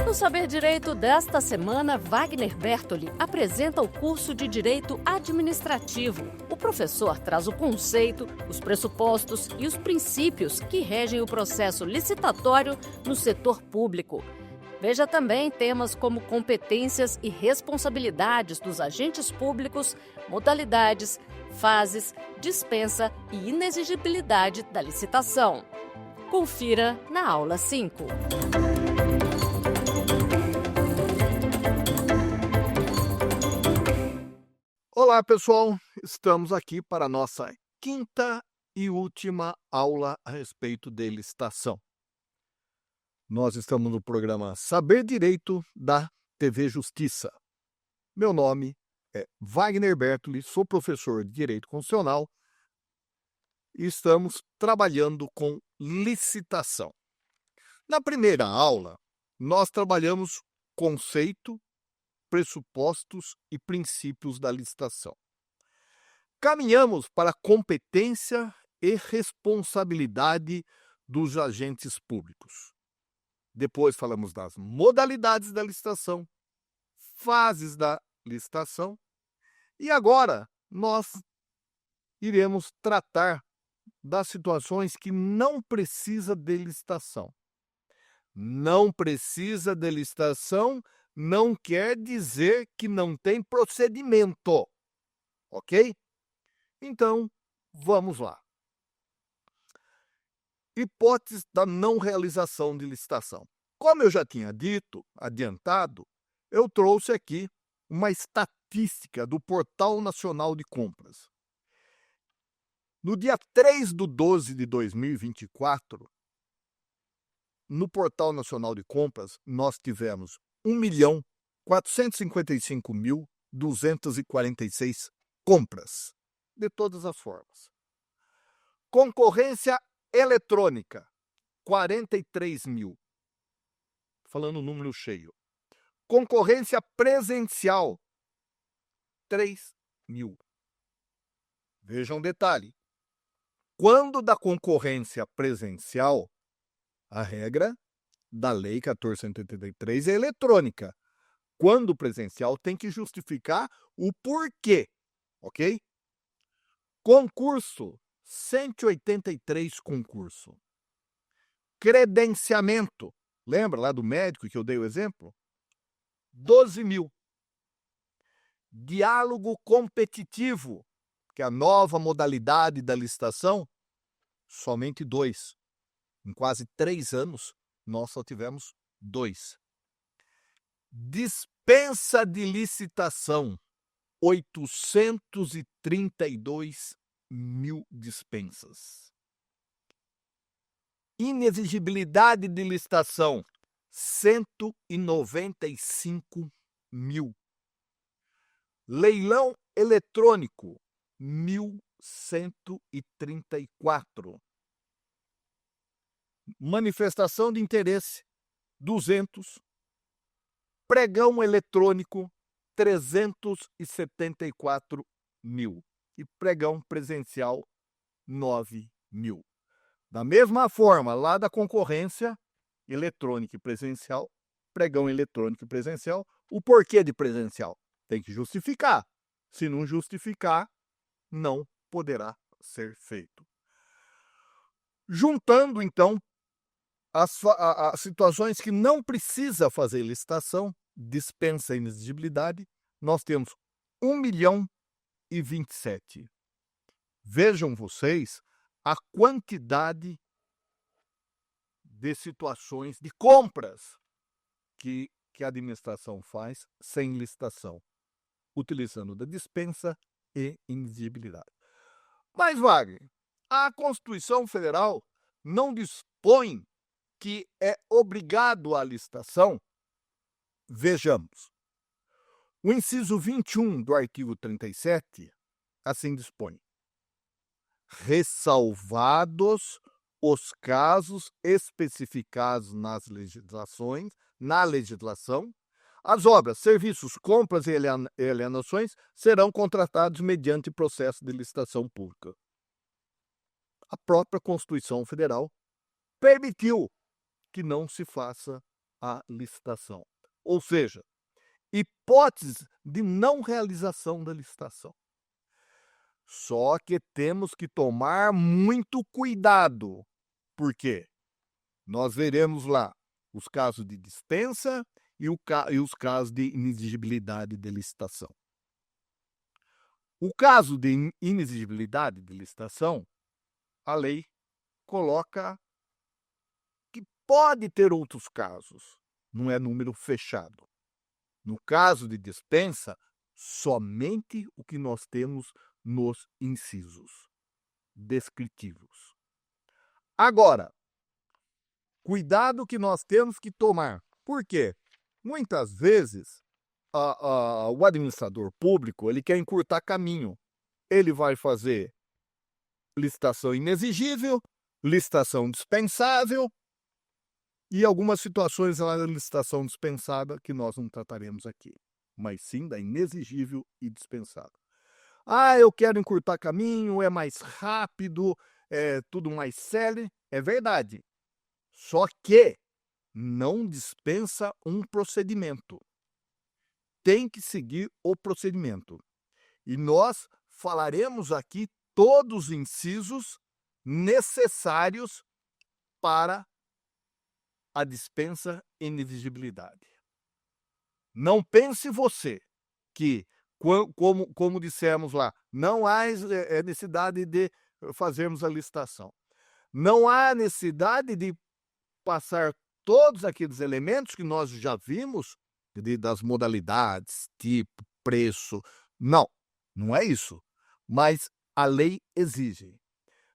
No Saber Direito desta semana, Wagner Bertoli apresenta o curso de Direito Administrativo. O professor traz o conceito, os pressupostos e os princípios que regem o processo licitatório no setor público. Veja também temas como competências e responsabilidades dos agentes públicos, modalidades, fases, dispensa e inexigibilidade da licitação. Confira na aula 5. Olá, pessoal! Estamos aqui para a nossa quinta e última aula a respeito de licitação. Nós estamos no programa Saber Direito da TV Justiça. Meu nome é Wagner Bertoli, sou professor de Direito Constitucional e estamos trabalhando com licitação. Na primeira aula, nós trabalhamos conceito, pressupostos e princípios da licitação. Caminhamos para a competência e responsabilidade dos agentes públicos. Depois falamos das modalidades da licitação, fases da licitação, e agora nós iremos tratar das situações que não precisa de licitação. Não precisa de licitação não quer dizer que não tem procedimento, ok? Então, vamos lá. Hipótese da não realização de licitação. Como eu já tinha adiantado, eu trouxe aqui uma estatística do Portal Nacional de Compras. No dia 3/12 de 2024, no Portal Nacional de Compras, nós tivemos 1.455.246 compras, de todas as formas. Concorrência eletrônica, 43 mil. Falando número cheio. Concorrência presencial, 3 mil. Vejam um detalhe. Quando da concorrência presencial, a regra da Lei 14.183 é eletrônica. Quando presencial, tem que justificar o porquê, ok? Concurso, 183 concurso. Credenciamento, lembra lá do médico que eu dei o exemplo? 12 mil. Diálogo competitivo, que é a nova modalidade da licitação, somente 2. Em quase 3 anos, nós só tivemos 2. Dispensa de licitação, 832 mil dispensas. Inexigibilidade de licitação, 195 mil. Leilão eletrônico, 1.134. Manifestação de interesse, 200. Pregão eletrônico, 374 mil. E pregão presencial, 9 mil. Da mesma forma, lá da concorrência eletrônica e presencial, pregão eletrônico e presencial, o porquê de presencial? Tem que justificar. Se não justificar, não poderá ser feito. Juntando, então, as situações que não precisa fazer licitação, dispensa e inexigibilidade, nós temos 1.027. Vejam vocês a quantidade de situações de compras que a administração faz sem licitação, utilizando da dispensa e inexigibilidade. Mas, Wagner, a Constituição Federal não dispõe que é obrigado à licitação? Vejamos. O inciso 21 do artigo 37 assim dispõe: ressalvados os casos especificados na legislação, as obras, serviços, compras e alienações serão contratados mediante processo de licitação pública. A própria Constituição Federal permitiu que não se faça a licitação. Ou seja, hipótese de não realização da licitação. Só que temos que tomar muito cuidado. Por quê? Nós veremos lá os casos de dispensa e os casos de inexigibilidade de licitação. O caso de inexigibilidade de licitação, a lei coloca que pode ter outros casos, não é número fechado. No caso de dispensa, somente o que nós temos nos incisos descritivos. Agora, cuidado que nós temos que tomar. Por quê? Muitas vezes, o administrador público ele quer encurtar caminho. Ele vai fazer licitação inexigível, licitação dispensável e algumas situações lá da licitação dispensada que nós não trataremos aqui, mas sim da inexigível e dispensável. Eu quero encurtar caminho, é mais rápido, é tudo mais célere. É verdade. Só que não dispensa um procedimento. Tem que seguir o procedimento. E nós falaremos aqui todos os incisos necessários para a dispensa e inexigibilidade. Não pense você que, como dissemos lá, não há necessidade de fazermos a licitação. Não há necessidade de passar todos aqueles elementos que nós já vimos, das modalidades, tipo, preço. Não, não é isso. Mas a lei exige.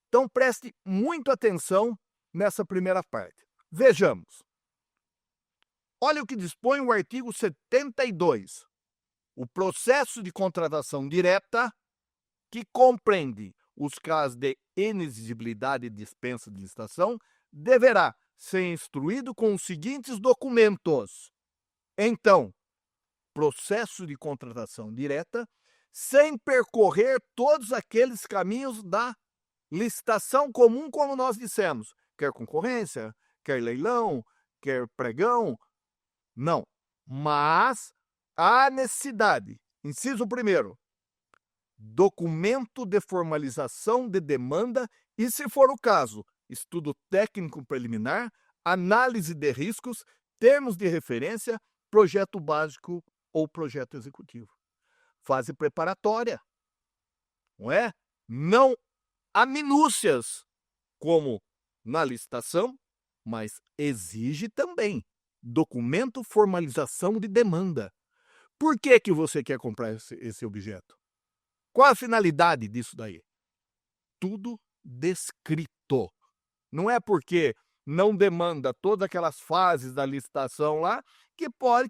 Então preste muita atenção nessa primeira parte. Vejamos. Olha o que dispõe o artigo 72. O processo de contratação direta, que compreende os casos de inexigibilidade e dispensa de licitação, deverá ser instruído com os seguintes documentos. Então, processo de contratação direta, sem percorrer todos aqueles caminhos da licitação comum, como nós dissemos, quer concorrência, quer leilão, quer pregão, não. Mas há necessidade, inciso 1º, documento de formalização de demanda e, se for o caso, estudo técnico preliminar, análise de riscos, termos de referência, projeto básico ou projeto executivo. Fase preparatória, não é? Não há minúcias, como na licitação, mas exige também documento formalização de demanda. Por que você quer comprar esse objeto? Qual a finalidade disso daí? Tudo descrito. Não é porque não demanda todas aquelas fases da licitação lá que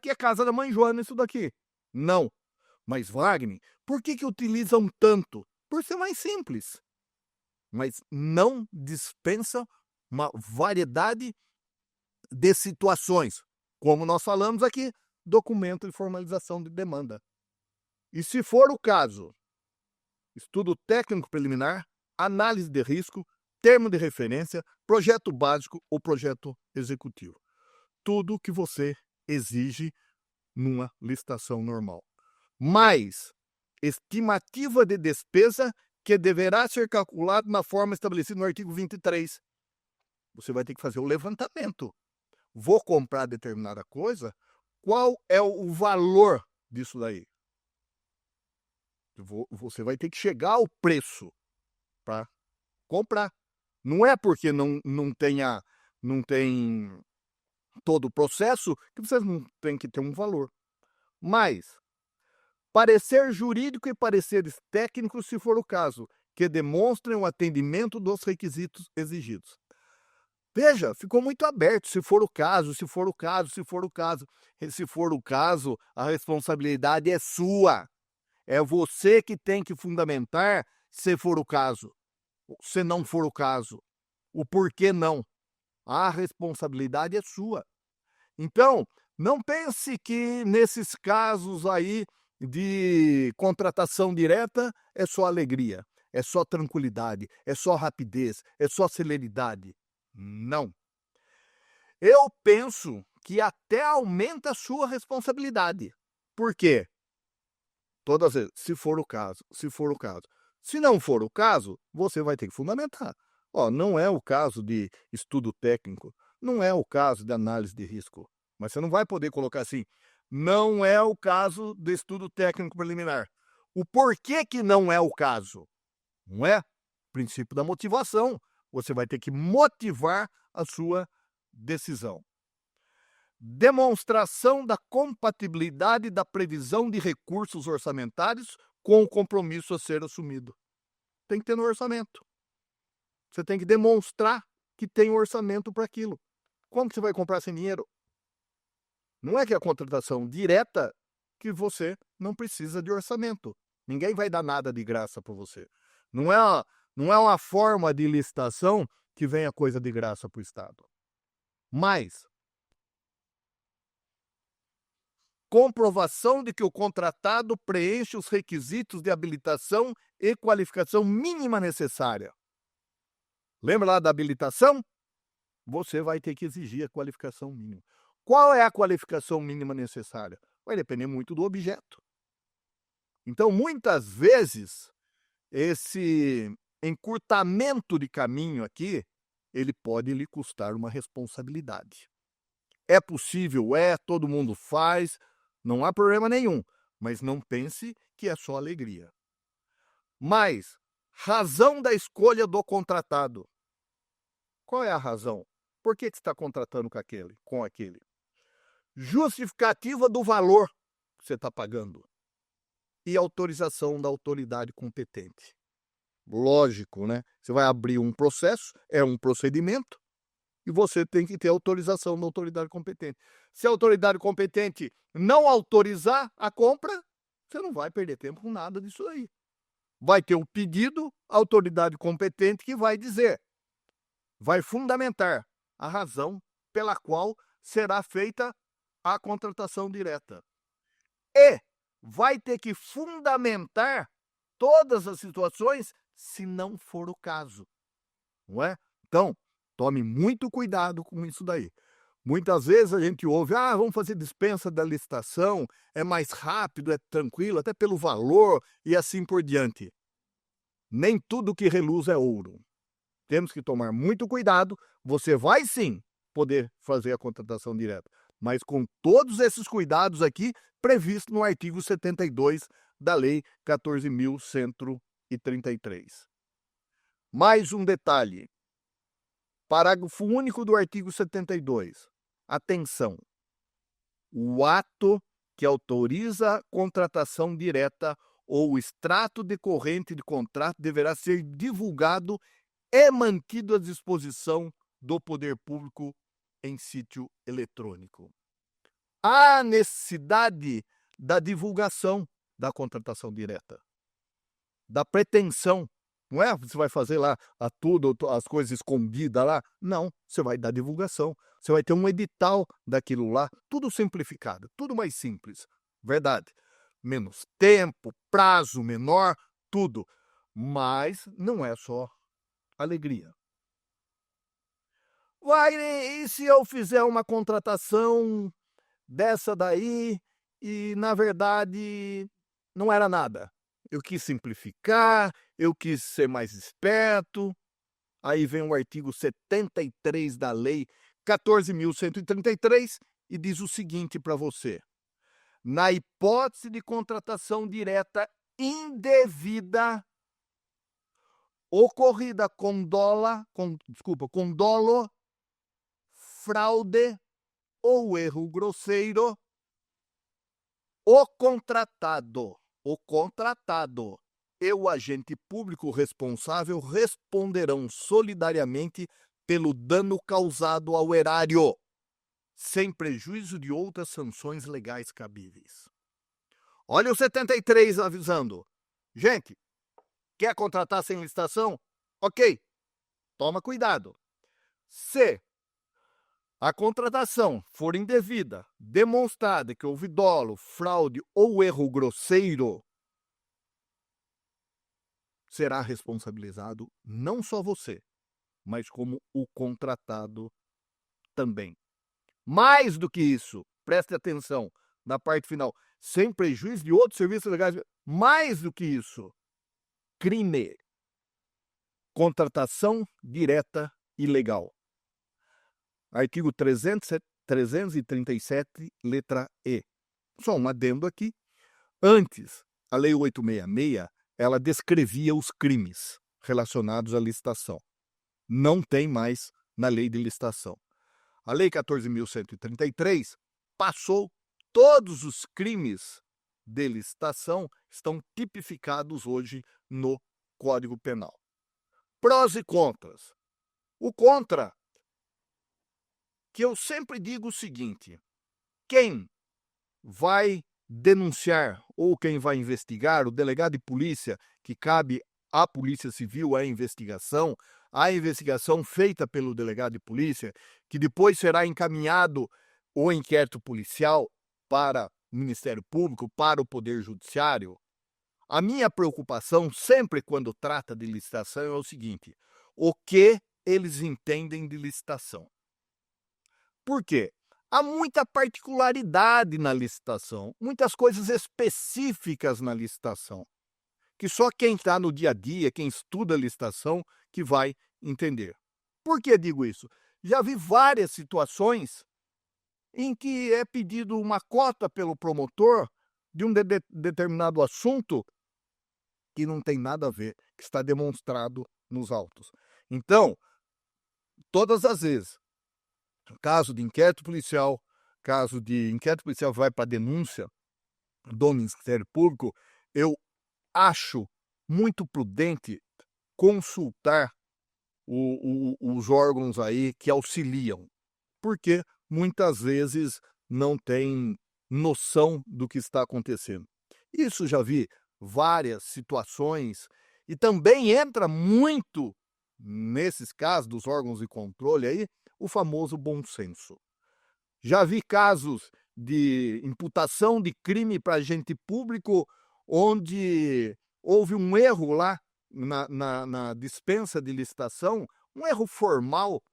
é casa da mãe Joana isso daqui. Não. Mas, Wagner, por que utilizam tanto? Por ser mais simples. Mas não dispensa uma variedade de situações. Como nós falamos aqui, documento de formalização de demanda. E se for o caso, estudo técnico preliminar, análise de risco, termo de referência, projeto básico ou projeto executivo. Tudo que você exige numa licitação normal. Mais estimativa de despesa que deverá ser calculada na forma estabelecida no artigo 23. Você vai ter que fazer o levantamento. Vou comprar determinada coisa, qual é o valor disso daí? Você vai ter que chegar ao preço para comprar. Não é porque não tem todo o processo que você não tem que ter um valor. Mas parecer jurídico e pareceres técnicos, se for o caso, que demonstrem o atendimento dos requisitos exigidos. Veja, ficou muito aberto, se for o caso, se for o caso, se for o caso. Se for o caso, a responsabilidade é sua. É você que tem que fundamentar se for o caso. Se não for o caso, o porquê não. A responsabilidade é sua. Então, não pense que nesses casos aí de contratação direta é só alegria, é só tranquilidade, é só rapidez, é só celeridade. Não. Eu penso que até aumenta a sua responsabilidade. Por quê? Todas as vezes, se for o caso, se for o caso. Se não for o caso, você vai ter que fundamentar. Ó, não é o caso de estudo técnico, não é o caso de análise de risco. Mas você não vai poder colocar assim, não é o caso do estudo técnico preliminar. O porquê que não é o caso? Não é? Princípio da motivação. Você vai ter que motivar a sua decisão. Demonstração da compatibilidade da previsão de recursos orçamentários com o compromisso a ser assumido. Tem que ter no orçamento. Você tem que demonstrar que tem orçamento para aquilo. Como que você vai comprar sem dinheiro? Não é que a contratação direta que você não precisa de orçamento. Ninguém vai dar nada de graça para você. Não é uma forma de licitação que venha coisa de graça para o Estado. Mas comprovação de que o contratado preenche os requisitos de habilitação e qualificação mínima necessária. Lembra lá da habilitação? Você vai ter que exigir a qualificação mínima. Qual é a qualificação mínima necessária? Vai depender muito do objeto. Então, muitas vezes, esse encurtamento de caminho aqui, ele pode lhe custar uma responsabilidade. É possível, todo mundo faz, não há problema nenhum, mas não pense que é só alegria. Mas, razão da escolha do contratado. Qual é a razão? Por que você está contratando com aquele? Justificativa do valor que você está pagando. E autorização da autoridade competente. Lógico, né? Você vai abrir um processo, é um procedimento, e você tem que ter autorização da autoridade competente. Se a autoridade competente não autorizar a compra, você não vai perder tempo com nada disso aí. Vai ter o pedido, a autoridade competente que vai dizer, vai fundamentar a razão pela qual será feita a contratação direta. E vai ter que fundamentar todas as situações, se não for o caso. Não é? Então, tome muito cuidado com isso daí. Muitas vezes a gente ouve, vamos fazer dispensa da licitação, é mais rápido, é tranquilo, até pelo valor e assim por diante. Nem tudo que reluz é ouro. Temos que tomar muito cuidado. Você vai sim poder fazer a contratação direta, mas com todos esses cuidados aqui previstos no artigo 72 da Lei 14.133. Mais um detalhe. Parágrafo único do artigo 72. Atenção! O ato que autoriza a contratação direta ou o extrato decorrente de contrato deverá ser divulgado e mantido à disposição do poder público em sítio eletrônico. Há necessidade da divulgação da contratação direta, da pretensão. Não é você vai fazer lá as coisas escondidas lá. Não, você vai dar divulgação. Você vai ter um edital daquilo lá, tudo simplificado, tudo mais simples. Verdade. Menos tempo, prazo menor, tudo. Mas não é só alegria. E se eu fizer uma contratação dessa daí e, na verdade, não era nada? Eu quis simplificar, eu quis ser mais esperto. Aí vem o artigo 73 da Lei 14.133 e diz o seguinte para você. Na hipótese de contratação direta indevida ocorrida com dolo, fraude ou erro grosseiro, o contratado e o agente público responsável responderão solidariamente pelo dano causado ao erário, sem prejuízo de outras sanções legais cabíveis. Olha o 73 avisando. Gente, quer contratar sem licitação? Ok, toma cuidado. Se a contratação for indevida, demonstrada que houve dolo, fraude ou erro grosseiro, será responsabilizado não só você, mas como o contratado também. Mais do que isso, preste atenção na parte final, sem prejuízo de outros serviços legais, mais do que isso, crime, contratação direta ilegal. Artigo 337, letra E. Só um adendo aqui. Antes, a Lei 866, ela descrevia os crimes relacionados à licitação. Não tem mais na Lei de Licitação. A Lei 14.133 passou, todos os crimes de licitação estão tipificados hoje no Código Penal. Prós e contras. O contra, que eu sempre digo o seguinte: quem vai denunciar ou quem vai investigar, o delegado de polícia, que cabe à Polícia Civil a investigação feita pelo delegado de polícia, que depois será encaminhado o inquérito policial para o Ministério Público, para o Poder Judiciário. A minha preocupação, sempre quando trata de licitação, é o seguinte: o que eles entendem de licitação? Por quê? Há muita particularidade na licitação, muitas coisas específicas na licitação, que só quem está no dia a dia, quem estuda a licitação, que vai entender. Por que digo isso? Já vi várias situações em que é pedido uma cota pelo promotor de um determinado assunto que não tem nada a ver, que está demonstrado nos autos. Então, todas as vezes, caso de inquérito policial vai para denúncia do Ministério Público, eu acho muito prudente consultar os órgãos aí que auxiliam, porque muitas vezes não tem noção do que está acontecendo. Isso já vi várias situações, e também entra muito nesses casos dos órgãos de controle aí o famoso bom senso. Já vi casos de imputação de crime para agente público onde houve um erro lá na dispensa de licitação, um erro formal,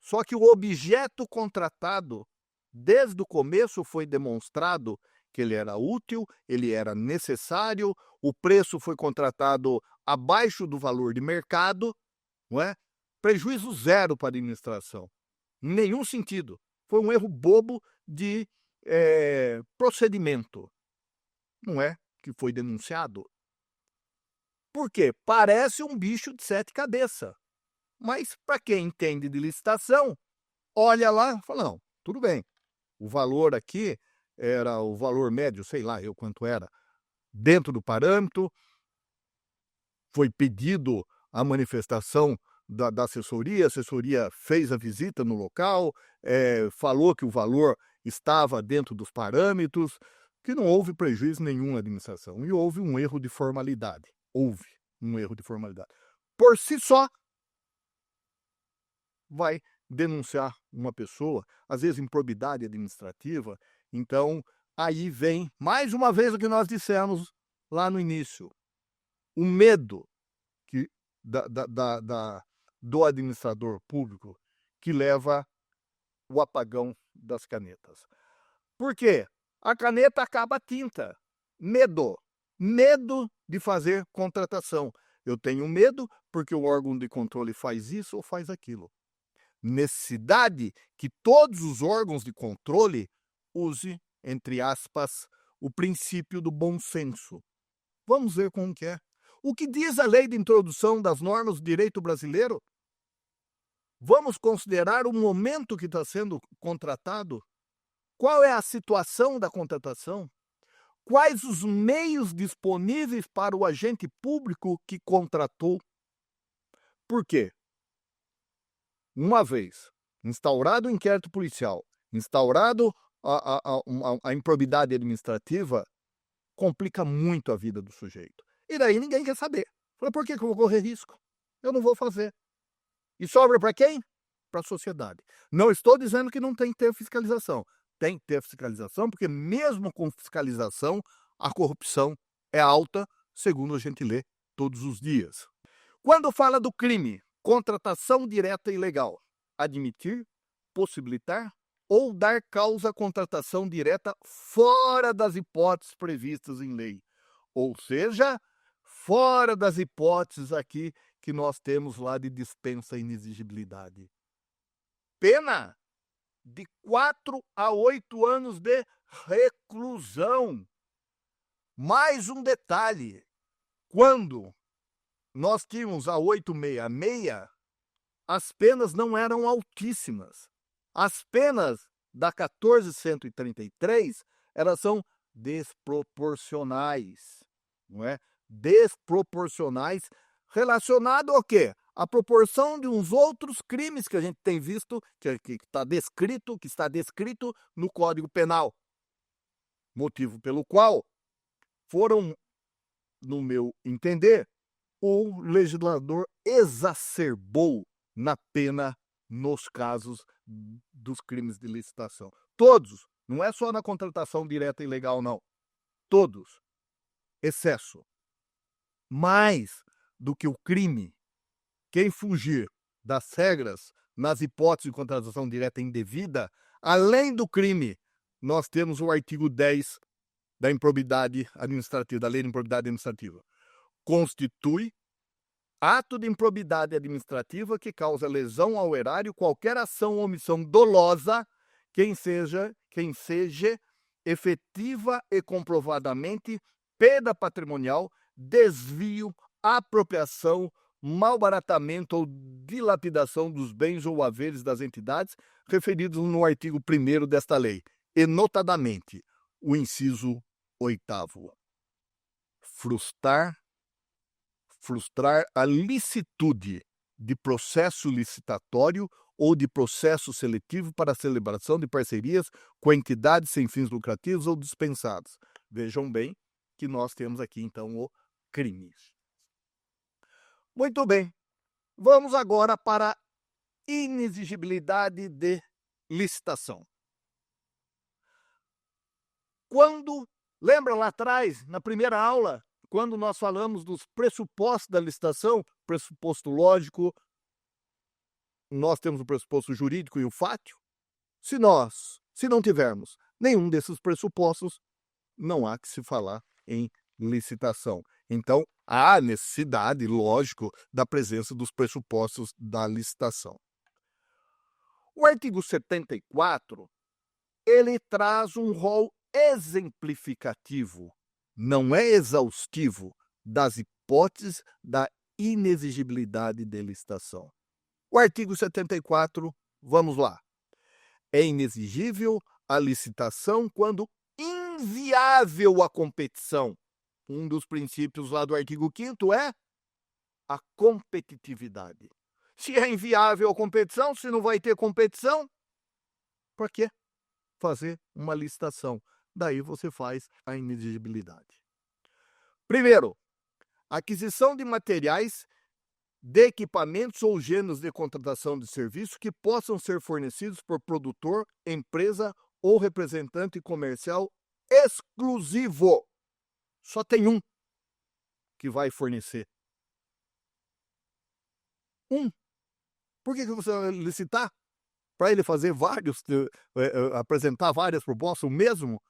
só que o objeto contratado, desde o começo foi demonstrado que ele era útil, ele era necessário, o preço foi contratado abaixo do valor de mercado, não é? Prejuízo zero para a administração, em nenhum sentido. Foi um erro bobo de procedimento, não é? Que foi denunciado. Por quê? Parece um bicho de 7 cabeças. Mas para quem entende de licitação, olha lá e fala: não, tudo bem. O valor aqui era o valor médio, sei lá eu quanto era, dentro do parâmetro. Foi pedido a manifestação da assessoria, a assessoria fez a visita no local, falou que o valor estava dentro dos parâmetros, que não houve prejuízo nenhum na administração. E houve um erro de formalidade. Houve um erro de formalidade. Por si só, vai denunciar uma pessoa, às vezes improbidade administrativa. Então, aí vem, mais uma vez, o que nós dissemos lá no início. O medo do administrador público que leva o apagão das canetas. Por quê? A caneta acaba a tinta. Medo de fazer contratação. Eu tenho medo porque o órgão de controle faz isso ou faz aquilo. Necessidade que todos os órgãos de controle use, entre aspas, o princípio do bom senso. Vamos ver como que é. O que diz a Lei de Introdução das Normas do Direito Brasileiro? Vamos considerar o momento que está sendo contratado. Qual é a situação da contratação? Quais os meios disponíveis para o agente público que contratou? Por quê? Uma vez instaurado o inquérito policial, instaurado a improbidade administrativa, complica muito a vida do sujeito. E daí ninguém quer saber. Fala: por que eu vou correr risco? Eu não vou fazer. E sobra para quem? Para a sociedade. Não estou dizendo que não tem que ter fiscalização. Tem que ter fiscalização, porque mesmo com fiscalização, a corrupção é alta, segundo a gente lê todos os dias. Quando fala do crime, contratação direta ilegal, admitir, possibilitar, ou dar causa à contratação direta fora das hipóteses previstas em lei. Ou seja, fora das hipóteses aqui que nós temos lá de dispensa e inexigibilidade. Pena de 4 a 8 anos de reclusão. Mais um detalhe, quando nós tínhamos a 866, as penas não eram altíssimas. As penas da 14.133, elas são desproporcionais, não é? Desproporcionais relacionado ao quê? A proporção de uns outros crimes que a gente tem visto, que está descrito no Código Penal. Motivo pelo qual foram, no meu entender, o legislador exacerbou na pena nos casos dos crimes de licitação. Todos, não é só na contratação direta ilegal, não. Todos. Excesso. Mais do que o crime, quem fugir das regras nas hipóteses de contratação direta indevida, além do crime, nós temos o artigo 10 da improbidade administrativa, da Lei de Improbidade Administrativa. Constitui ato de improbidade administrativa que causa lesão ao erário, qualquer ação ou omissão dolosa, quem seja efetiva e comprovadamente perda patrimonial, desvio, apropriação, malbaratamento ou dilapidação dos bens ou haveres das entidades referidos no artigo 1º desta lei, e notadamente o inciso 8º. Frustrar a licitude de processo licitatório ou de processo seletivo para a celebração de parcerias com entidades sem fins lucrativos ou dispensadas. Vejam bem que nós temos aqui, então, o crime. Muito bem. Vamos agora para a inexigibilidade de licitação. Lembra lá atrás, na primeira aula, quando nós falamos dos pressupostos da licitação, pressuposto lógico, nós temos o pressuposto jurídico e o fátio. Se não tivermos nenhum desses pressupostos, não há que se falar em licitação. Então, há necessidade, lógico, da presença dos pressupostos da licitação. O artigo 74, ele traz um rol exemplificativo, não é exaustivo, das hipóteses da inexigibilidade de licitação. O artigo 74, vamos lá. É inexigível a licitação quando inviável a competição. Um dos princípios lá do artigo 5º é a competitividade. Se é inviável a competição, se não vai ter competição, por que fazer uma licitação? Daí você faz a inexigibilidade. Primeiro, aquisição de materiais, de equipamentos ou gêneros de contratação de serviço que possam ser fornecidos por produtor, empresa ou representante comercial exclusivo. Só tem um que vai fornecer. Um. Por que você vai licitar? Para ele fazer apresentar várias propostas, o mesmo?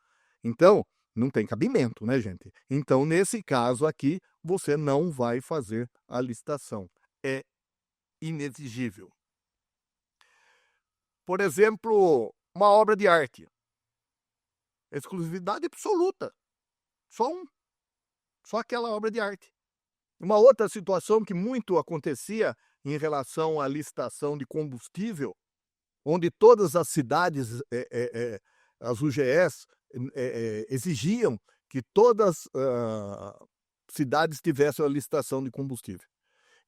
Então, não tem cabimento, né, gente? Então, nesse caso aqui, você não vai fazer a licitação. É inexigível. Por exemplo, uma obra de arte. Exclusividade absoluta. Só um. Só aquela obra de arte. Uma outra situação que muito acontecia em relação à licitação de combustível, onde todas as cidades, as UGS, exigiam que todas as cidades tivessem a licitação de combustível.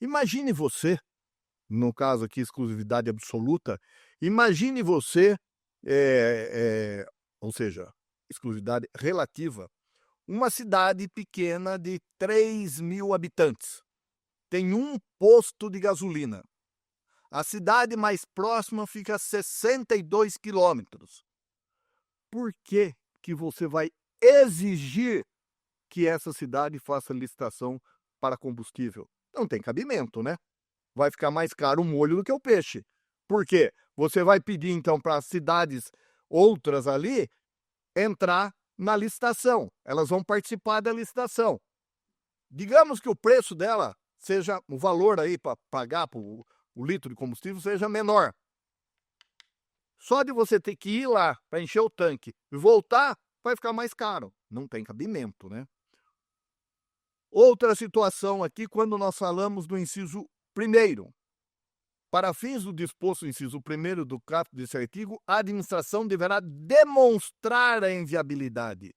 Imagine você, no caso aqui, exclusividade absoluta, imagine você, ou seja, exclusividade relativa, uma cidade pequena de 3.000 habitantes. Tem um posto de gasolina. A cidade mais próxima fica a 62 quilômetros. Por que você vai exigir que essa cidade faça licitação para combustível? Não tem cabimento, né? Vai ficar mais caro o molho do que o peixe. Por quê? Você vai pedir, então, para as cidades outras ali entrar na licitação. Elas vão participar da licitação. Digamos que o preço dela seja, o valor aí para pagar o litro de combustível seja menor. Só de você ter que ir lá para encher o tanque e voltar, vai ficar mais caro. Não tem cabimento, né? Outra situação aqui, quando nós falamos do inciso 1º. Para fins do disposto no inciso 1º do caput desse artigo, a administração deverá demonstrar a inviabilidade.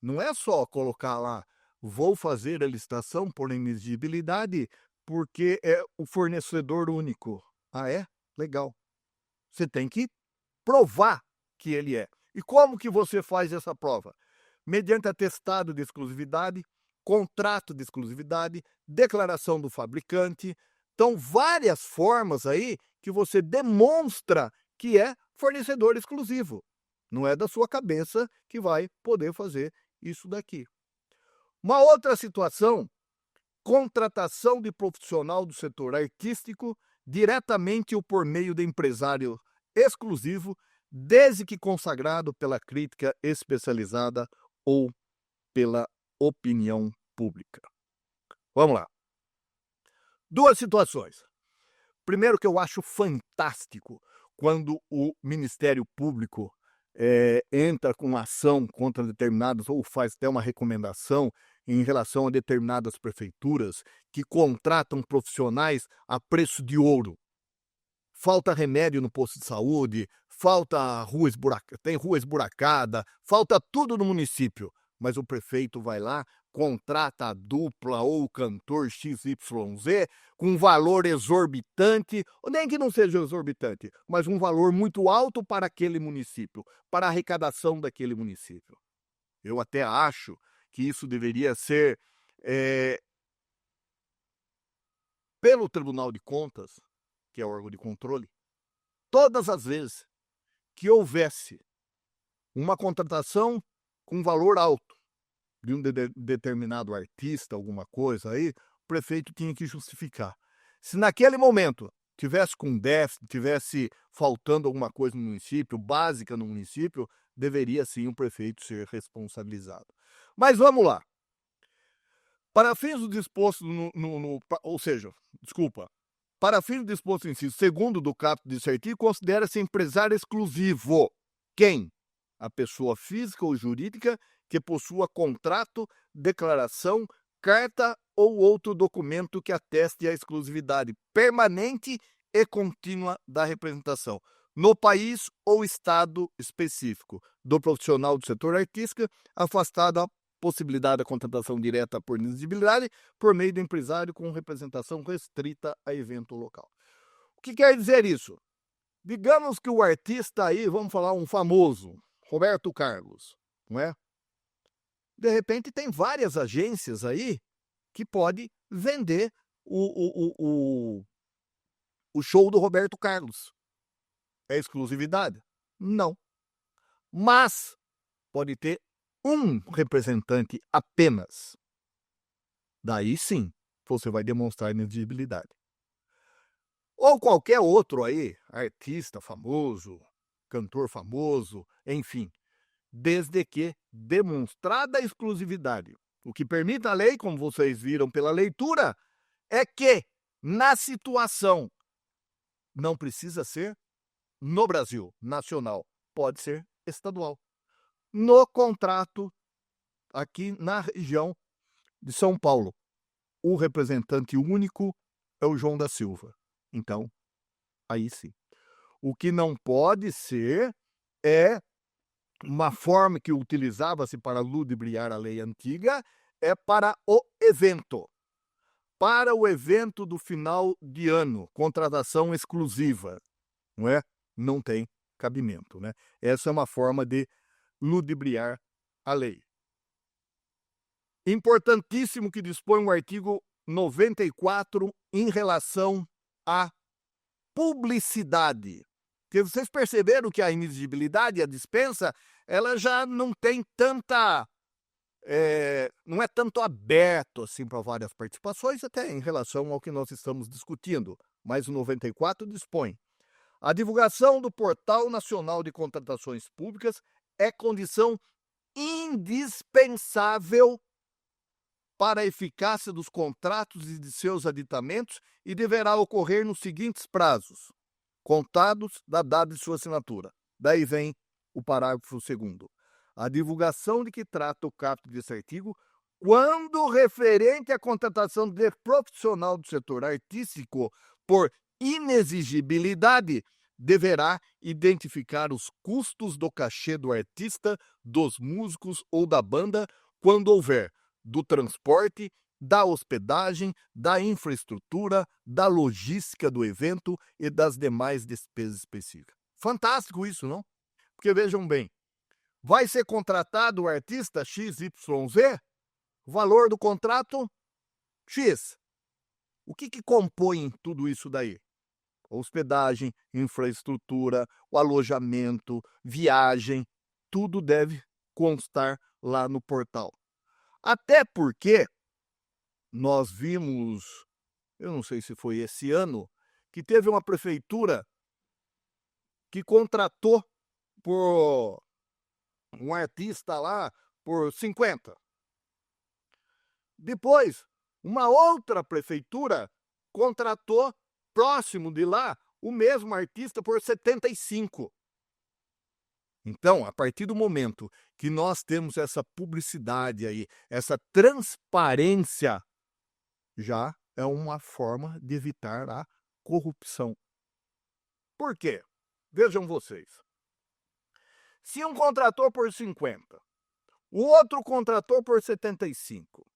Não é só colocar lá, vou fazer a licitação por inexigibilidade porque é o fornecedor único. Ah, é? Legal. Você tem que provar que ele é. E como que você faz essa prova? Mediante atestado de exclusividade, contrato de exclusividade, declaração do fabricante. Então, várias formas aí que você demonstra que é fornecedor exclusivo. Não é da sua cabeça que vai poder fazer isso daqui. Uma outra situação, contratação de profissional do setor artístico diretamente ou por meio de empresário exclusivo, desde que consagrado pela crítica especializada ou pela opinião pública. Vamos lá. Duas situações. Primeiro, que eu acho fantástico quando o Ministério Público entra com ação contra determinadas, ou faz até uma recomendação em relação a determinadas prefeituras que contratam profissionais a preço de ouro. Falta remédio no posto de saúde, falta tem rua esburacada, falta tudo no município. Mas o prefeito vai lá, contrata a dupla ou o cantor XYZ com um valor exorbitante, ou nem que não seja exorbitante, mas um valor muito alto para aquele município, para a arrecadação daquele município. Eu até acho que isso deveria ser pelo Tribunal de Contas, que é o órgão de controle, todas as vezes que houvesse uma contratação com valor alto de um determinado artista, alguma coisa aí, o prefeito tinha que justificar. Se naquele momento tivesse com déficit, tivesse faltando alguma coisa no município, básica no município, deveria sim o prefeito ser responsabilizado. Mas vamos lá. Para fins do disposto para fins do disposto em si, segundo do caput desse artigo, considera-se empresário exclusivo. Quem? A pessoa física ou jurídica que possua contrato, declaração, carta ou outro documento que ateste a exclusividade permanente e contínua da representação no país ou estado específico do profissional do setor artístico, afastado a possibilidade da contratação direta por inexigibilidade por meio do empresário com representação restrita a evento local. O que quer dizer isso? Digamos que o artista aí, vamos falar um famoso, Roberto Carlos, não é? De repente tem várias agências aí que pode vender o show do Roberto Carlos. É exclusividade? Não. Mas pode ter um representante apenas. Daí sim, você vai demonstrar inexigibilidade. Ou qualquer outro aí, artista famoso, cantor famoso, enfim, desde que demonstrada a exclusividade. O que permite a lei, como vocês viram pela leitura, é que, na situação, não precisa ser no Brasil, nacional, pode ser estadual. No contrato, aqui na região de São Paulo, o representante único é o João da Silva. Então, aí sim. O que não pode ser é uma forma que utilizava-se para ludibriar a lei antiga, é para o evento. Para o evento do final de ano, contratação exclusiva, não é? Não tem cabimento, né? Essa é uma forma de ludibriar a lei. Importantíssimo que dispõe o artigo 94 em relação à publicidade. Porque vocês perceberam que a inexigibilidade e a dispensa, ela já não tem tanta... não é tanto aberto assim para várias participações, até em relação ao que nós estamos discutindo. Mas o 94 dispõe. A divulgação do Portal Nacional de Contratações Públicas é condição indispensável para a eficácia dos contratos e de seus aditamentos e deverá ocorrer nos seguintes prazos, contados da data de sua assinatura. Daí vem o parágrafo 2º. A divulgação de que trata o caput desse artigo, quando referente à contratação de profissional do setor artístico por inexigibilidade, deverá identificar os custos do cachê do artista, dos músicos ou da banda, quando houver do transporte, da hospedagem, da infraestrutura, da logística do evento e das demais despesas específicas. Fantástico isso, não? Porque vejam bem, vai ser contratado o artista XYZ, valor do contrato X. O que compõe tudo isso daí? Hospedagem, infraestrutura, o alojamento, viagem, tudo deve constar lá no portal. Até porque nós vimos, eu não sei se foi esse ano, que teve uma prefeitura que contratou por um artista lá por 50. Depois, uma outra prefeitura contratou próximo de lá o mesmo artista por 75. Então, a partir do momento que nós temos essa publicidade aí, essa transparência, já é uma forma de evitar a corrupção. Por quê? Vejam vocês. Se um contratou por 50, o outro contratou por 75,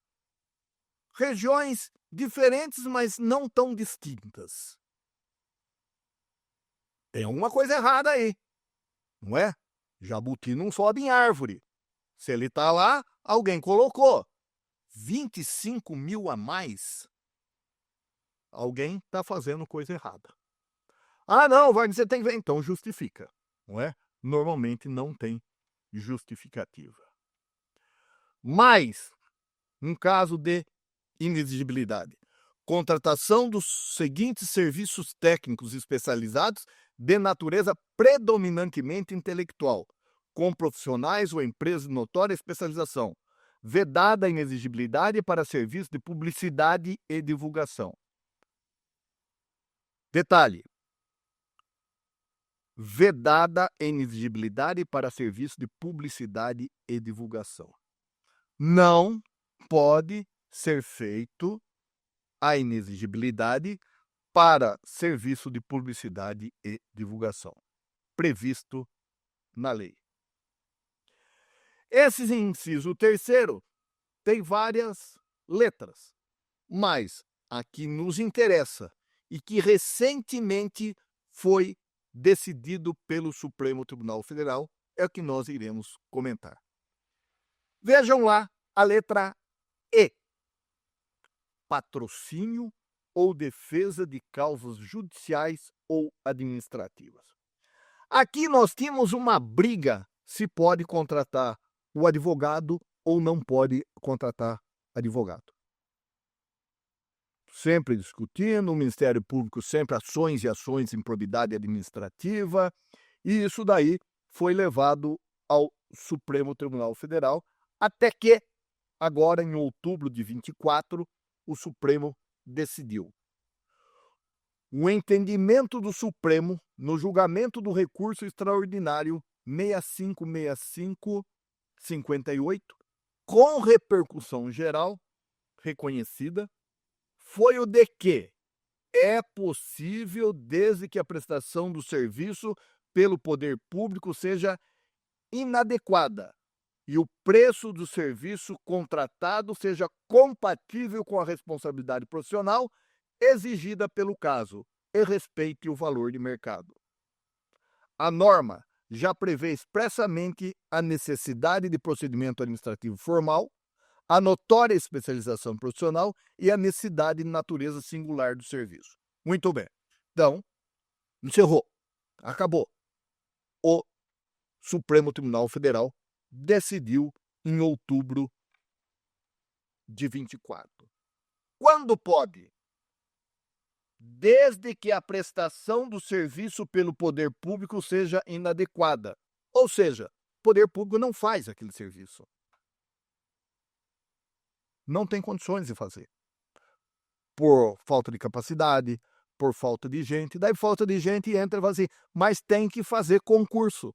regiões diferentes, mas não tão distintas. Tem alguma coisa errada aí, não é? Jabuti não sobe em árvore. Se ele está lá, alguém colocou 25 mil a mais. Alguém está fazendo coisa errada. Ah, não, Wagner, você tem que ver. Então justifica, não é? Normalmente não tem justificativa. Mas, um caso de inexigibilidade, contratação dos seguintes serviços técnicos especializados de natureza predominantemente intelectual, com profissionais ou empresas de notória especialização, vedada a inexigibilidade para serviços de publicidade e divulgação. Detalhe: vedada a inexigibilidade para serviços de publicidade e divulgação. Não pode ser feito a inexigibilidade para serviço de publicidade e divulgação, previsto na lei. Esse inciso 3º tem várias letras, mas a que nos interessa e que recentemente foi decidido pelo Supremo Tribunal Federal é o que nós iremos comentar. Vejam lá a letra E. Patrocínio ou defesa de causas judiciais ou administrativas. Aqui nós tínhamos uma briga se pode contratar o advogado ou não pode contratar advogado. Sempre discutindo, o Ministério Público sempre ações e ações de improbidade administrativa, e isso daí foi levado ao Supremo Tribunal Federal, até que, agora em outubro de 24, o Supremo decidiu. O entendimento do Supremo no julgamento do recurso extraordinário 6565-58, com repercussão geral reconhecida, foi o de que é possível, desde que a prestação do serviço pelo poder público seja inadequada e o preço do serviço contratado seja compatível com a responsabilidade profissional exigida pelo caso e respeite o valor de mercado. A norma já prevê expressamente a necessidade de procedimento administrativo formal, a notória especialização profissional e a necessidade de natureza singular do serviço. Muito bem. Então, encerrou. Acabou. O Supremo Tribunal Federal decidiu em outubro de 24. Quando pode? desde que a prestação do serviço pelo poder público seja inadequada. Ou seja, o poder público não faz aquele serviço. Não tem condições de fazer. Por falta de capacidade, por falta de gente. Daí falta de gente e entra vazio. Mas tem que fazer concurso.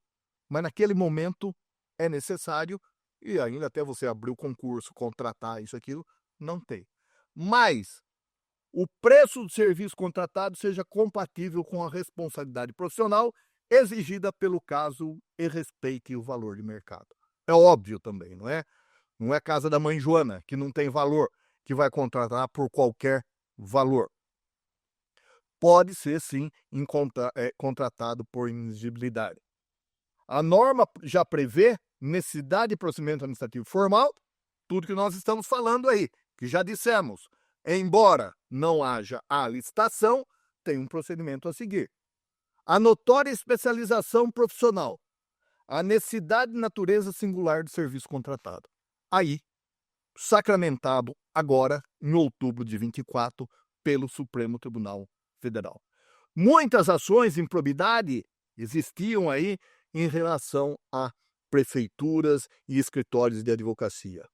Mas naquele momento é necessário, e ainda até você abrir o concurso, contratar isso, aquilo, não tem. Mas o preço do serviço contratado seja compatível com a responsabilidade profissional exigida pelo caso e respeite o valor de mercado. É óbvio também, não é? Não é a casa da mãe Joana, que não tem valor, que vai contratar por qualquer valor. Pode ser, sim, contratado por inexigibilidade. A norma já prevê necessidade de procedimento administrativo formal, tudo que nós estamos falando aí, que já dissemos. Embora não haja a licitação, tem um procedimento a seguir. A notória especialização profissional, a necessidade de natureza singular do serviço contratado. Aí, sacramentado agora, em outubro de 24, pelo Supremo Tribunal Federal. Muitas ações de improbidade existiam aí em relação a prefeituras e escritórios de advocacia.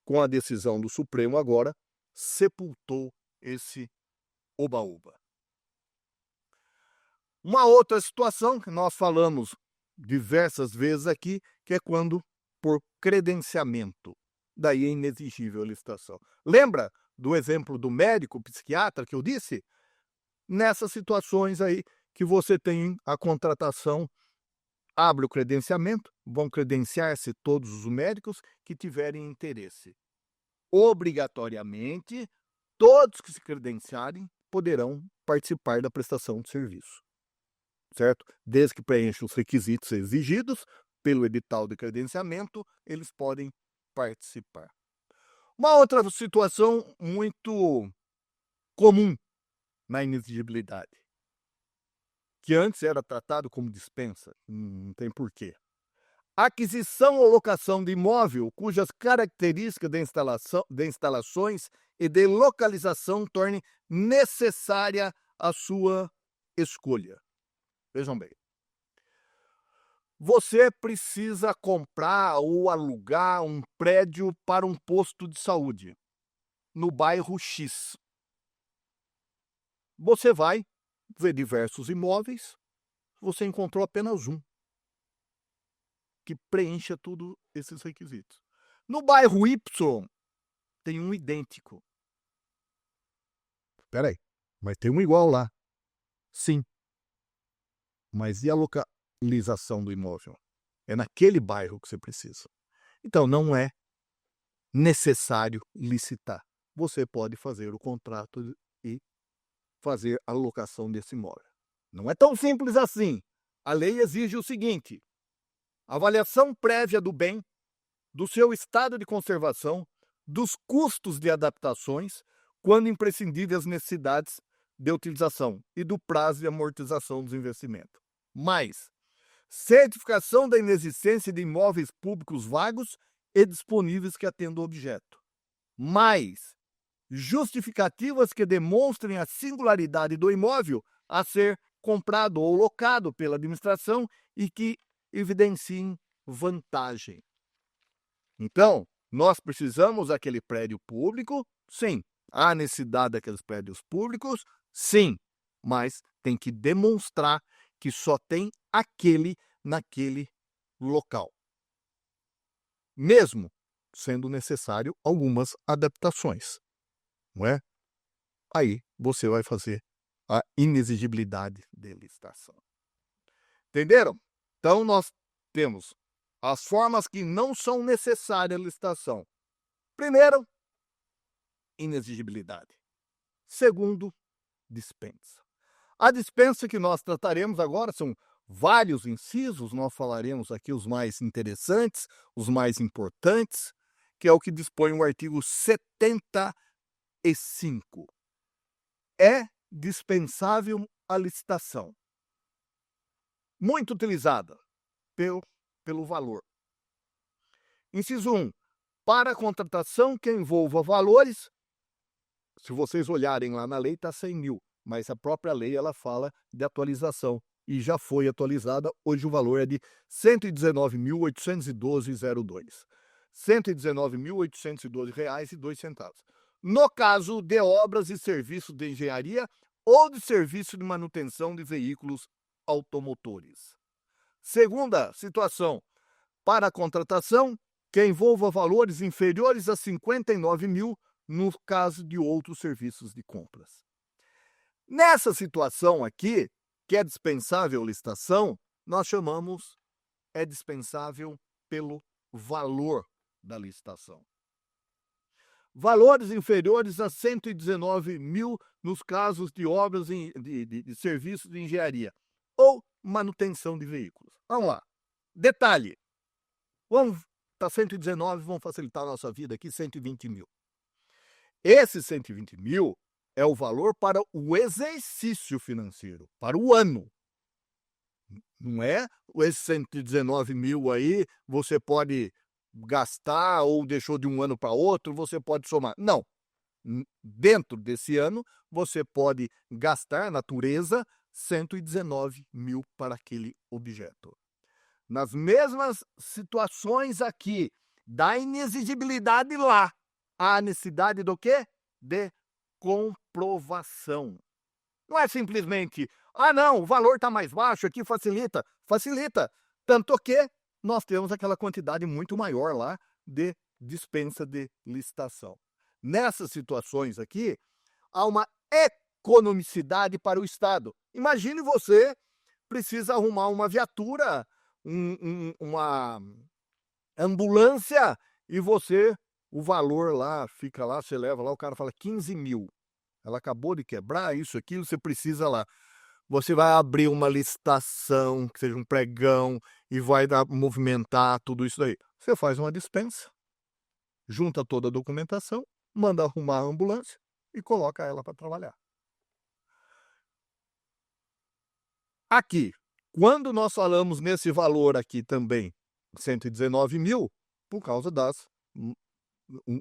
Com a decisão do Supremo agora, sepultou esse oba-oba. Uma outra situação que nós falamos diversas vezes aqui, que é quando por credenciamento. Daí é inexigível a licitação. Lembra do exemplo do médico psiquiatra que eu disse? Nessas situações aí que você tem a contratação, abre o credenciamento, vão credenciar-se todos os médicos que tiverem interesse. Obrigatoriamente, todos que se credenciarem poderão participar da prestação de serviço, certo? Desde que preencham os requisitos exigidos pelo edital de credenciamento, eles podem participar. Uma outra situação muito comum na inexigibilidade, que antes era tratado como dispensa, não tem porquê. Aquisição ou locação de imóvel cujas características de instalações e de localização tornem necessária a sua escolha. Vejam bem. Você precisa comprar ou alugar um prédio para um posto de saúde no bairro X. Você vai ver diversos imóveis, você encontrou apenas um que preencha todos esses requisitos. No bairro Y, tem um idêntico. Espera aí, mas tem um igual lá. Sim. Mas e a localização do imóvel? É naquele bairro que você precisa. Então, não é necessário licitar. Você pode fazer o contrato e fazer a locação desse imóvel. Não é tão simples assim. A lei exige o seguinte: avaliação prévia do bem, do seu estado de conservação, dos custos de adaptações, quando imprescindíveis as necessidades de utilização e do prazo de amortização dos investimentos. Mais, certificação da inexistência de imóveis públicos vagos e disponíveis que atendam o objeto. Mais, justificativas que demonstrem a singularidade do imóvel a ser comprado ou locado pela administração e que evidenciem vantagem. Então, nós precisamos daquele prédio público? Sim. Há necessidade daqueles prédios públicos? Sim. Mas tem que demonstrar que só tem aquele naquele local. Mesmo sendo necessário algumas adaptações, não é? Aí você vai fazer a inexigibilidade de licitação. Entenderam? Então, nós temos as formas que não são necessárias à licitação. Primeiro, inexigibilidade. Segundo, dispensa. A dispensa que nós trataremos agora são vários incisos, nós falaremos aqui os mais interessantes, os mais importantes, que é o que dispõe o artigo 75. É dispensável a licitação. Muito utilizada pelo valor. Inciso 1. Para a contratação que envolva valores, se vocês olharem lá na lei, está 100 mil. mas a própria lei ela fala de atualização e já foi atualizada. Hoje o valor é de R$ 119.812,02. R$ 119.812,02. No caso de obras e serviços de engenharia ou de serviço de manutenção de veículos automotores. Segunda situação, para a contratação, que envolva valores inferiores a 59 mil no caso de outros serviços de compras. Nessa situação aqui, que é dispensável licitação, nós chamamos dispensável pelo valor da licitação. Valores inferiores a 119 mil nos casos de obras de serviços de engenharia ou manutenção de veículos. Vamos lá. Detalhe. Vamos para 119, vamos facilitar a nossa vida aqui, 120 mil. Esse 120 mil é o valor para o exercício financeiro, para o ano. Não é esse 119 mil aí, você pode gastar ou deixou de um ano para outro, você pode somar. Não. Dentro desse ano, você pode gastar, natureza, 119 mil para aquele objeto. Nas mesmas situações aqui, da inexigibilidade lá, há necessidade do quê? De comprovação. Não é simplesmente, não, o valor está mais baixo aqui, facilita. Facilita. Tanto que nós temos aquela quantidade muito maior lá de dispensa de licitação. Nessas situações aqui, há uma economicidade para o Estado. Imagine você precisa arrumar uma viatura, uma ambulância, e você, o valor lá, fica lá, você leva lá, o cara fala 15 mil. Ela acabou de quebrar, isso, aquilo, você precisa lá. Você vai abrir uma licitação, que seja um pregão, e vai movimentar tudo isso daí. Você faz uma dispensa, junta toda a documentação, manda arrumar a ambulância e coloca ela para trabalhar. Aqui, quando nós falamos nesse valor aqui também, 119 mil, por causa das...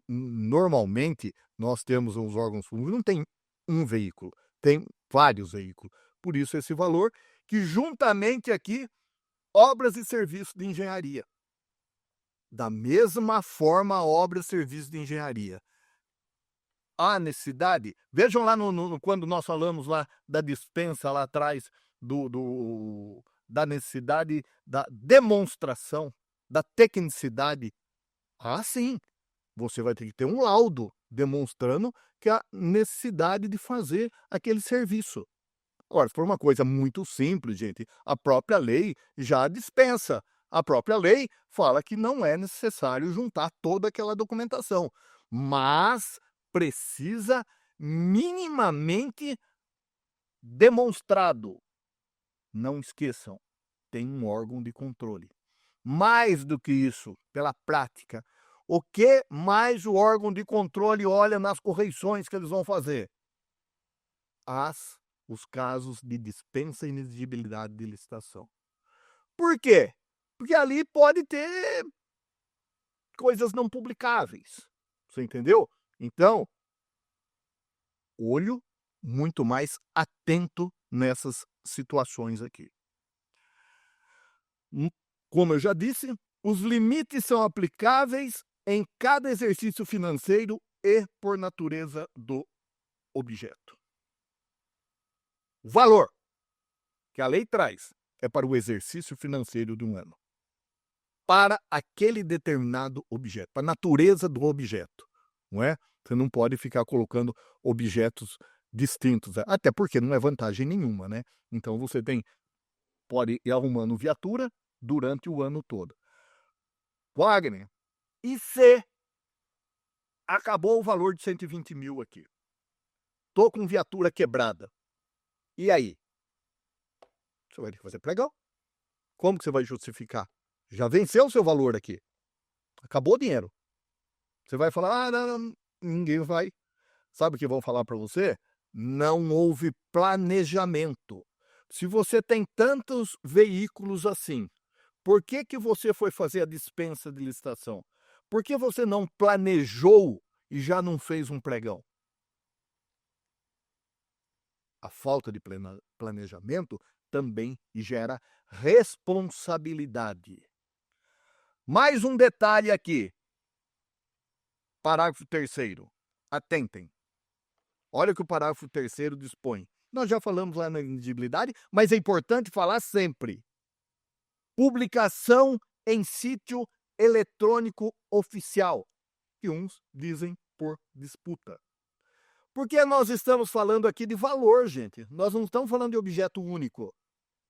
Normalmente, nós temos os órgãos públicos, não tem um veículo, tem vários veículos. Por isso esse valor, que juntamente aqui, obras e serviços de engenharia. Da mesma forma, obras e serviços de engenharia. Há necessidade, vejam lá quando nós falamos lá da dispensa lá atrás, da necessidade da demonstração, da tecnicidade. Sim, você vai ter que ter um laudo demonstrando que há necessidade de fazer aquele serviço. Agora, se for uma coisa muito simples, gente, a própria lei já dispensa. A própria lei fala que não é necessário juntar toda aquela documentação, mas precisa minimamente demonstrado. Não esqueçam, tem um órgão de controle. Mais do que isso, pela prática, o que mais o órgão de controle olha nas correições que eles vão fazer? Os casos de dispensa e inexigibilidade de licitação. Por quê? Porque ali pode ter coisas não publicáveis. Você entendeu? Então, olho muito mais atento nessas situações aqui. Como eu já disse, os limites são aplicáveis em cada exercício financeiro e por natureza do objeto. O valor que a lei traz é para o exercício financeiro de um ano, para aquele determinado objeto, para a natureza do objeto, não é? Você não pode ficar colocando objetos distintos, até porque não é vantagem nenhuma, né? Então você pode ir arrumando viatura durante o ano todo. Wagner, e se acabou o valor de 120 mil aqui? Tô com viatura quebrada. E aí? Você vai ter que fazer pregão? Como que você vai justificar? Já venceu o seu valor aqui. Acabou o dinheiro. Você vai falar, não, ninguém vai. Sabe o que vão falar para você? Não houve planejamento. Se você tem tantos veículos assim, por que você foi fazer a dispensa de licitação? Por que você não planejou e já não fez um pregão? A falta de planejamento também gera responsabilidade. Mais um detalhe aqui. Parágrafo 3º. Atentem. Olha o que o parágrafo 3º dispõe. Nós já falamos lá na inexigibilidade, mas é importante falar sempre. Publicação em sítio eletrônico oficial, que uns dizem por disputa. Porque nós estamos falando aqui de valor, gente. Nós não estamos falando de objeto único.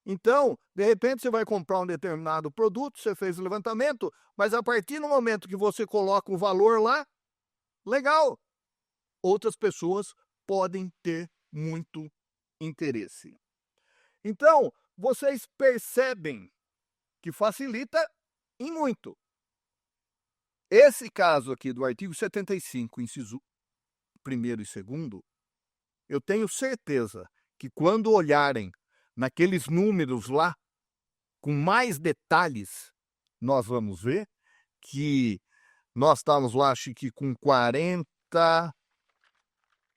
Então, de repente, você vai comprar um determinado produto, você fez o levantamento, mas a partir do momento que você coloca o valor lá, legal. Outras pessoas podem ter muito interesse. Então, vocês percebem que facilita em muito. Esse caso aqui do artigo 75, inciso 1º e 2º, eu tenho certeza que quando olharem naqueles números lá, com mais detalhes, nós vamos ver que nós estamos lá, acho que com 40,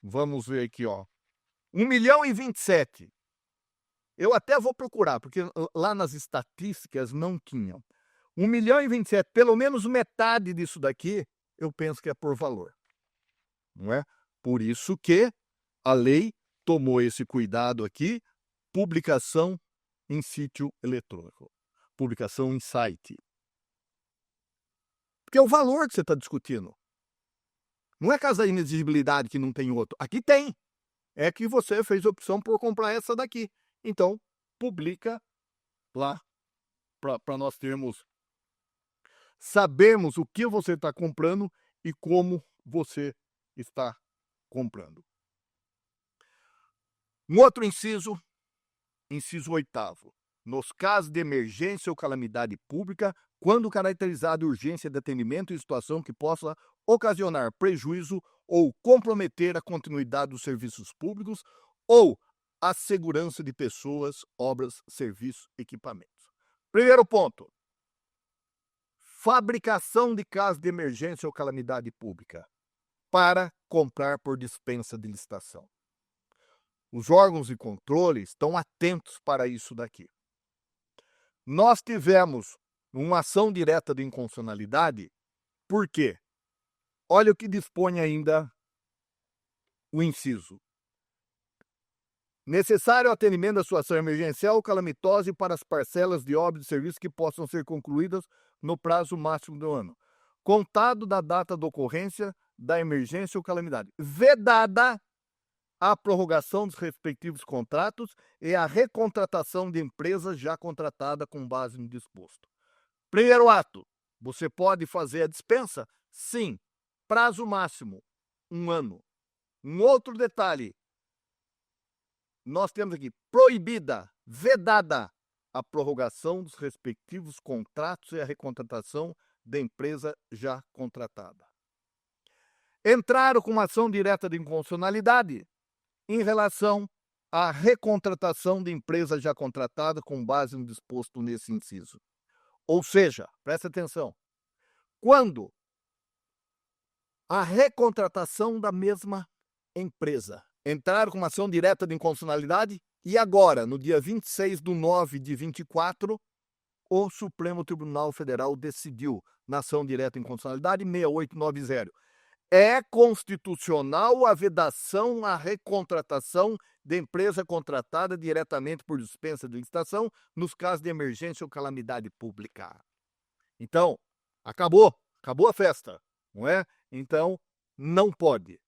vamos ver aqui, ó, 1.027.000. Eu até vou procurar, porque lá nas estatísticas não tinham. 1.027.000, pelo menos metade disso daqui, eu penso que é por valor. Não é? Por isso que a lei tomou esse cuidado aqui, publicação em sítio eletrônico, publicação em site. Porque é o valor que você está discutindo. Não é caso da inexigibilidade que não tem outro. Aqui tem. É que você fez a opção por comprar essa daqui. Então, publica lá para nós sabermos o que você está comprando e como você está comprando. Um outro inciso 8º. Nos casos de emergência ou calamidade pública, quando caracterizada urgência de atendimento em situação que possa ocasionar prejuízo ou comprometer a continuidade dos serviços públicos ou a segurança de pessoas, obras, serviços, equipamentos. Primeiro ponto. Fabricação de casos de emergência ou calamidade pública para comprar por dispensa de licitação. Os órgãos de controle estão atentos para isso daqui. Nós tivemos uma ação direta de inconstitucionalidade, por quê? Olha o que dispõe ainda o inciso. Necessário atendimento da situação emergencial ou calamitosa para as parcelas de obras de serviço que possam ser concluídas no prazo máximo do ano, contado da data da ocorrência da emergência ou calamidade, vedada a prorrogação dos respectivos contratos e a recontratação de empresa já contratada com base no disposto. Primeiro ato, você pode fazer a dispensa? Sim. Prazo máximo, 1 ano. Um outro detalhe, nós temos aqui, proibida, vedada, a prorrogação dos respectivos contratos e a recontratação da empresa já contratada. Entraram com uma ação direta de inconstitucionalidade em relação à recontratação de empresa já contratada com base no disposto nesse inciso. Ou seja, presta atenção, quando a recontratação da mesma empresa entraram com uma ação direta de inconstitucionalidade e agora, no dia 26/9/24, o Supremo Tribunal Federal decidiu na ação direta de inconstitucionalidade 6890. É constitucional a vedação à recontratação de empresa contratada diretamente por dispensa de licitação nos casos de emergência ou calamidade pública. Então, acabou a festa, não é? Então, não pode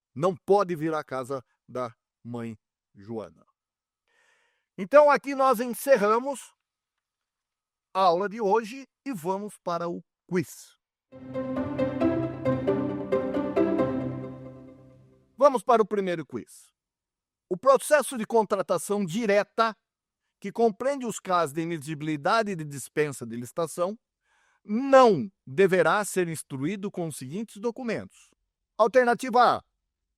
virar a casa da mãe Joana. Então, aqui nós encerramos a aula de hoje e vamos para o quiz. Vamos para o primeiro quiz. O processo de contratação direta, que compreende os casos de inexigibilidade e de dispensa de licitação, não deverá ser instruído com os seguintes documentos. Alternativa A,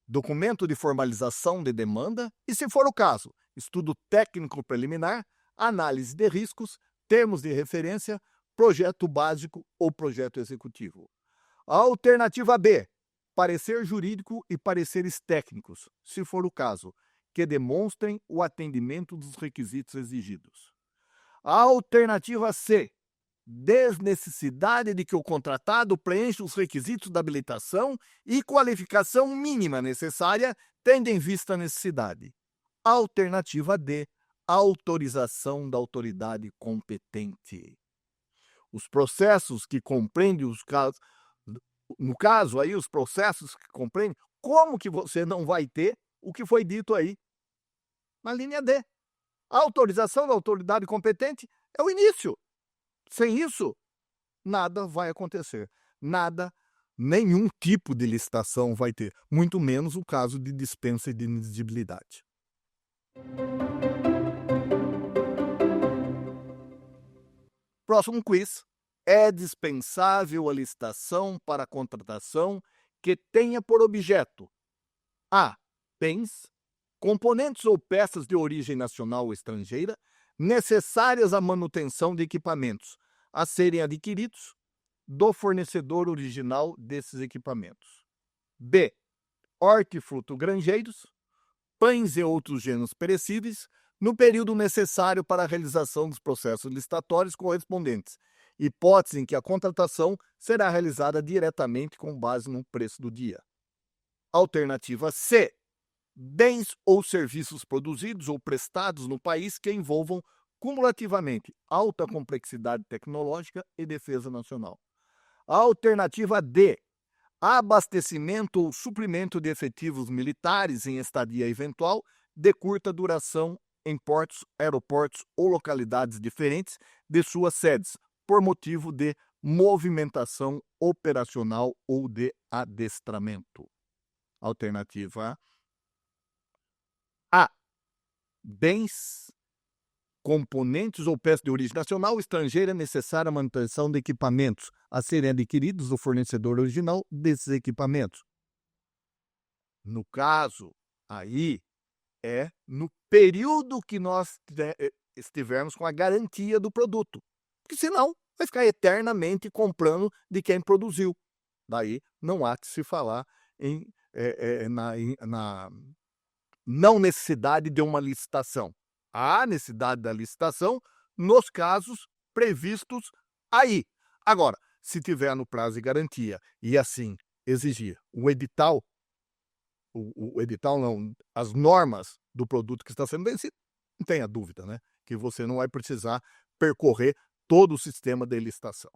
documento de formalização de demanda e, se for o caso, estudo técnico preliminar, análise de riscos, termos de referência, projeto básico ou projeto executivo. A alternativa B, parecer jurídico e pareceres técnicos, se for o caso, que demonstrem o atendimento dos requisitos exigidos. A alternativa C, desnecessidade de que o contratado preencha os requisitos da habilitação e qualificação mínima necessária, tendo em vista a necessidade. Alternativa D, autorização da autoridade competente. Os processos que compreendem os casos, no caso aí, os processos que compreendem, como que você não vai ter o que foi dito aí na linha D? A autorização da autoridade competente é o início. Sem isso, nada vai acontecer. Nada, nenhum tipo de licitação vai ter, muito menos o caso de dispensa de inexigibilidade. Próximo quiz. É dispensável a licitação para contratação que tenha por objeto a. Bens, componentes ou peças de origem nacional ou estrangeira necessárias à manutenção de equipamentos a serem adquiridos do fornecedor original desses equipamentos. B. Hortifruti-grangeiros, pães e outros gêneros perecíveis no período necessário para a realização dos processos licitatórios correspondentes, hipótese em que a contratação será realizada diretamente com base no preço do dia. Alternativa C. Bens ou serviços produzidos ou prestados no país que envolvam cumulativamente alta complexidade tecnológica e defesa nacional. Alternativa D. Abastecimento ou suprimento de efetivos militares em estadia eventual de curta duração em portos, aeroportos ou localidades diferentes de suas sedes, por motivo de movimentação operacional ou de adestramento. Alternativa A. Bens, componentes ou peças de origem nacional ou estrangeira necessária à manutenção de equipamentos a serem adquiridos do fornecedor original desses equipamentos. No caso, aí é no período que nós estivermos com a garantia do produto. Porque senão vai ficar eternamente comprando de quem produziu. Daí não há que se falar na não necessidade de uma licitação. Há necessidade da licitação nos casos previstos aí. Agora, se tiver no prazo de garantia e assim exigir o edital, o edital não, as normas do produto que está sendo vencido, não tenha dúvida, né? Que você não vai precisar percorrer todo o sistema de licitação.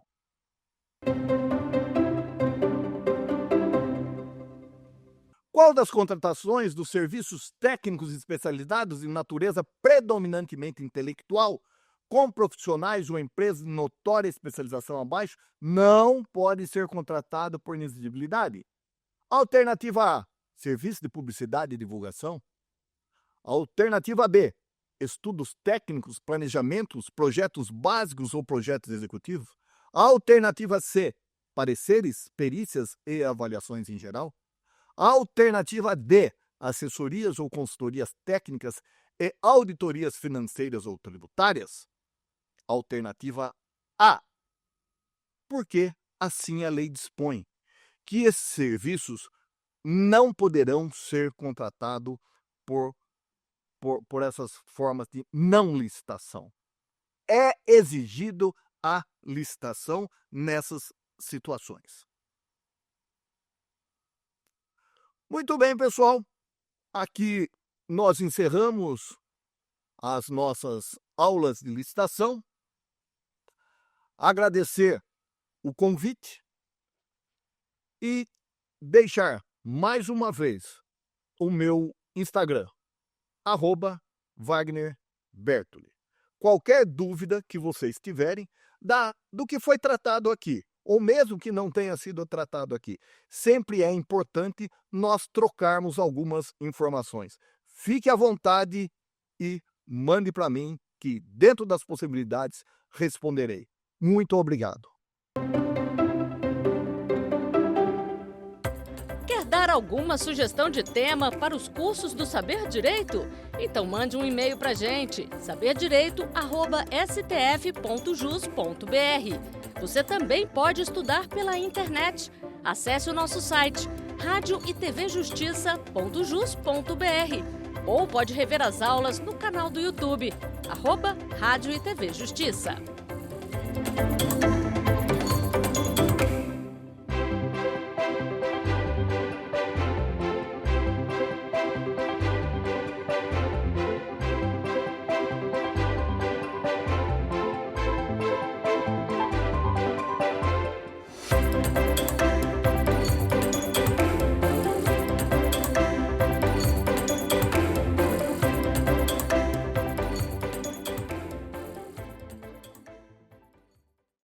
Qual das contratações dos serviços técnicos especializados em natureza predominantemente intelectual, com profissionais ou empresas de notória especialização abaixo, não pode ser contratado por inexigibilidade? Alternativa A, serviço de publicidade e divulgação. Alternativa B, estudos técnicos, planejamentos, projetos básicos ou projetos executivos. Alternativa C, pareceres, perícias e avaliações em geral. Alternativa D, assessorias ou consultorias técnicas e auditorias financeiras ou tributárias. Alternativa A, porque assim a lei dispõe que esses serviços não poderão ser contratados por essas formas de não licitação. É exigido a licitação nessas situações. Muito bem, pessoal. Aqui nós encerramos as nossas aulas de licitação. Agradecer o convite e deixar mais uma vez o meu Instagram, @WagnerBertoli. Qualquer dúvida que vocês tiverem do que foi tratado aqui, ou mesmo que não tenha sido tratado aqui, sempre é importante nós trocarmos algumas informações. Fique à vontade e mande para mim que, dentro das possibilidades, responderei. Muito obrigado. Quer dar alguma sugestão de tema para os cursos do Saber Direito? Então mande um e-mail para a gente, saberdireito@stf.jus.br. Você também pode estudar pela internet. Acesse o nosso site radioetvjustiça.jus.br. Ou pode rever as aulas no canal do YouTube, @Rádio e TV Justiça.